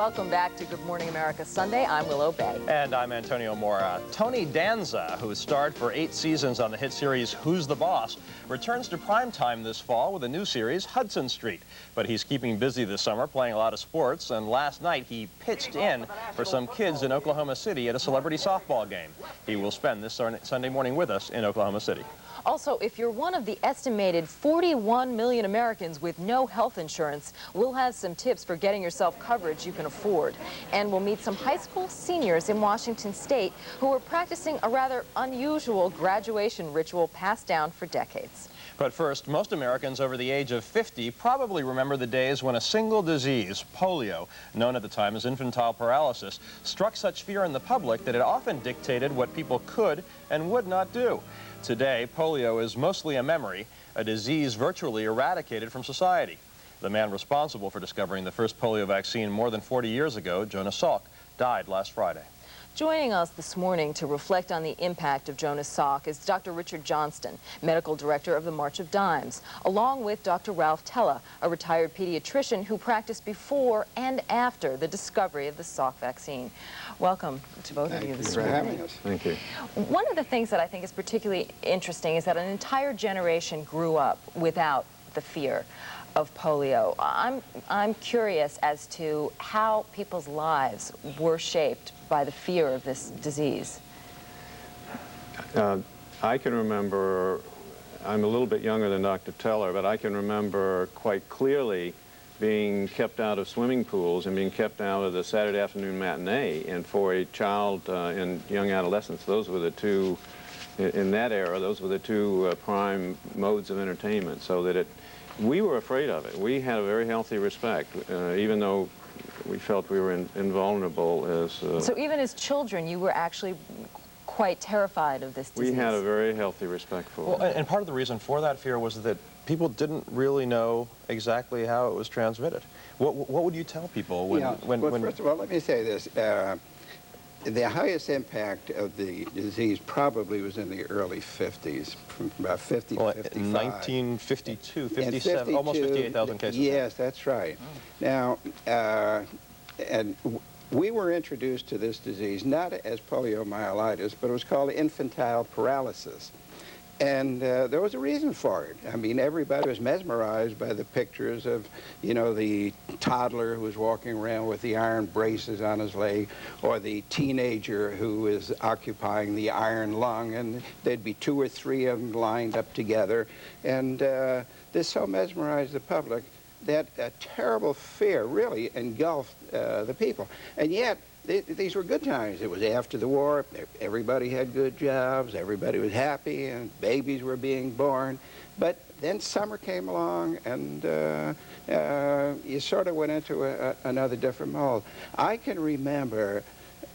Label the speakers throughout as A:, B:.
A: Welcome back to Good Morning America Sunday. I'm Willow Bay.
B: And I'm Antonio Mora. Tony Danza, who starred for 8 seasons on the hit series Who's the Boss, returns to primetime this fall with a new series, Hudson Street. But he's keeping busy this summer, playing a lot of sports, and last night he pitched in for some kids in Oklahoma City at a celebrity softball game. He will spend this Sunday morning with us in Oklahoma City.
A: Also, if you're one of the estimated 41 million Americans with no health insurance, we'll have some tips for getting yourself coverage you can afford. And we'll meet some high school seniors in Washington State who are practicing a rather unusual graduation ritual passed down for decades.
B: But first, most Americans over the age of 50 probably remember the days when a single disease, polio, known at the time as infantile paralysis, struck such fear in the public that it often dictated what people could and would not do. Today, polio is mostly a memory, a disease virtually eradicated from society. The man responsible for discovering the first polio vaccine more than 40 years ago, Jonas Salk, died last Friday.
A: Joining us this morning to reflect on the impact of Jonas Salk is Dr. Richard Johnston, medical director of the March of Dimes, along with Dr. Ralph Tella, a retired pediatrician who practiced before and after the discovery of the Salk vaccine. Welcome to both of you this morning.
C: Thank you for having us.
B: Thank you.
A: One of the things that I think is particularly interesting is that an entire generation grew up without the fear of polio. I'm curious as to how people's lives were shaped by the fear of this disease.
C: I can remember, I'm a little bit younger than Dr. Teller, but I can remember quite clearly being kept out of swimming pools and being kept out of the Saturday afternoon matinee. And for a child in young adolescence, those were the two, in that era, those were the two prime modes of entertainment, so that we were afraid of it. We had a very healthy respect, even though we felt we were invulnerable as...
A: So even as children, you were actually quite terrified of this disease?
C: We had a very healthy respect for it.
B: Well, and part of the reason for that fear was that people didn't really know exactly how it was transmitted. What would you tell people when...
D: First of all, let me say this. The highest impact of the disease probably was in the early 50s, from about 50 to 55.
B: In 1952, 57, almost 58,000 cases.
D: Yes, that's right. Now, and we were introduced to this disease not as poliomyelitis, but it was called infantile paralysis. And there was a reason for it. I mean, everybody was mesmerized by the pictures of, you know, the toddler who was walking around with the iron braces on his leg, or the teenager who was occupying the iron lung, and there'd be 2 or 3 of them lined up together. And this so mesmerized the public that a terrible fear really engulfed the people. And yet, these were good times. It was after the war. Everybody had good jobs. Everybody was happy, and babies were being born. But then summer came along, and you sort of went into another different mold. I can remember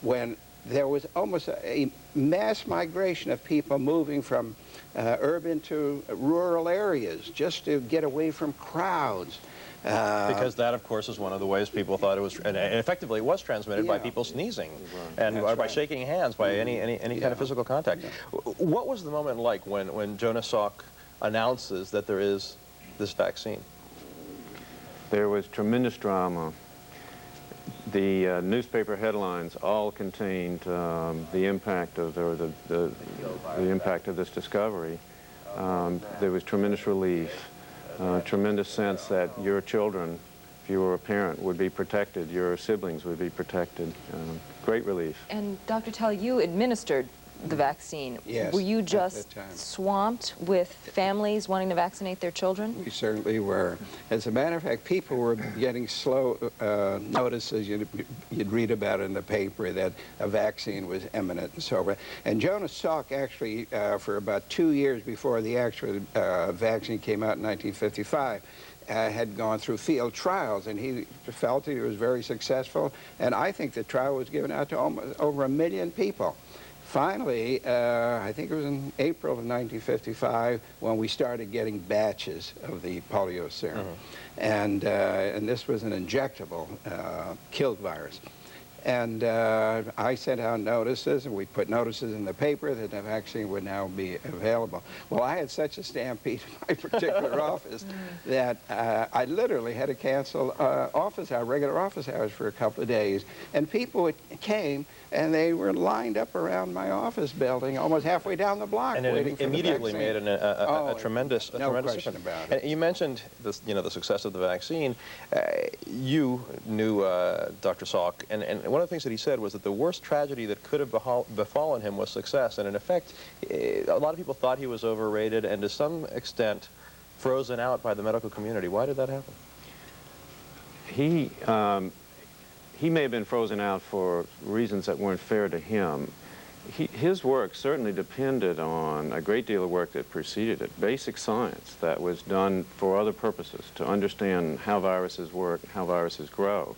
D: when there was almost a mass migration of people moving from urban to rural areas just to get away from crowds.
B: Because that, of course, is one of the ways people thought it was, and effectively it was transmitted by people sneezing, and by shaking hands, by any kind of physical contact. What was the moment like when Jonas Salk announces that there is this vaccine?
C: There was tremendous drama. The newspaper headlines all contained the impact of the impact of this discovery. There was tremendous relief. Tremendous sense that your children, if you were a parent, would be protected, your siblings would be protected. Great relief.
A: And Dr. Tell, you administered the vaccine.
D: Yes.
A: Were you just swamped with families wanting to vaccinate their children?
D: We certainly were. As a matter of fact, people were getting slow notices. You'd read about it in the paper that a vaccine was imminent and so on. And Jonas Salk actually, for about 2 years before the actual vaccine came out in 1955, had gone through field trials, and he felt he was very successful. And I think the trial was given out to almost over 1 million people. Finally, I think it was in April of 1955 when we started getting batches of the polio serum. And this was an injectable killed virus. And I sent out notices, and we put notices in the paper that the vaccine would now be available. Well, I had such a stampede in my particular office that I literally had to cancel regular office hours for a couple of days. And people came, and they were lined up around my office building, almost halfway down the block,
B: and
D: waiting
B: it
D: for
B: immediately
D: the
B: made a tremendous
D: question
B: difference.
D: about it.
B: And you mentioned this, the success of the vaccine. You knew Dr. Salk, and one of the things that he said was that the worst tragedy that could have befallen him was success. And in effect, a lot of people thought he was overrated and to some extent frozen out by the medical community. Why did that happen?
C: He may have been frozen out for reasons that weren't fair to him. His work certainly depended on a great deal of work that preceded it, basic science that was done for other purposes, to understand how viruses work, how viruses grow.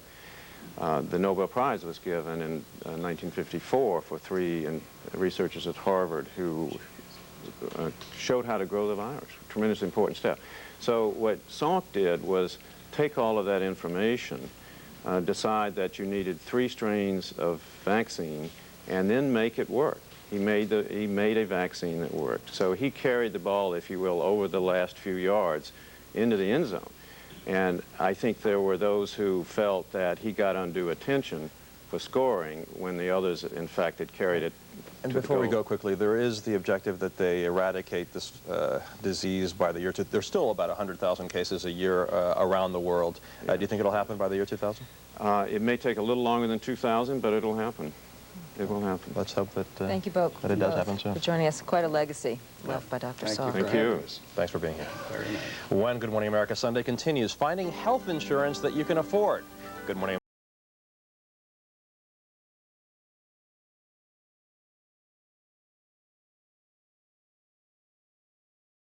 C: The Nobel Prize was given in 1954 for three researchers at Harvard who showed how to grow the virus. Tremendously important step. So what Salk did was take all of that information, decide that you needed 3 strains of vaccine, and then make it work. He made a vaccine that worked. So he carried the ball, if you will, over the last few yards into the end zone. And I think there were those who felt that he got undue attention for scoring when the others, in fact, had carried it.
B: And before we go quickly, there is the objective that they eradicate this disease by the year 2000. There's still about 100,000 cases a year around the world.
C: Yeah.
B: Do you think it'll happen by the year 2000?
C: It may take a little longer than 2000, but it'll happen. It will happen.
B: Let's hope that,
A: Thank you both
B: that it does happen soon.
A: for joining us. Quite a legacy left by Dr. Salk.
C: Thank you.
B: Thanks for being here.
D: Very nice.
B: When Good Morning America Sunday continues, finding health insurance that you can afford. Good Morning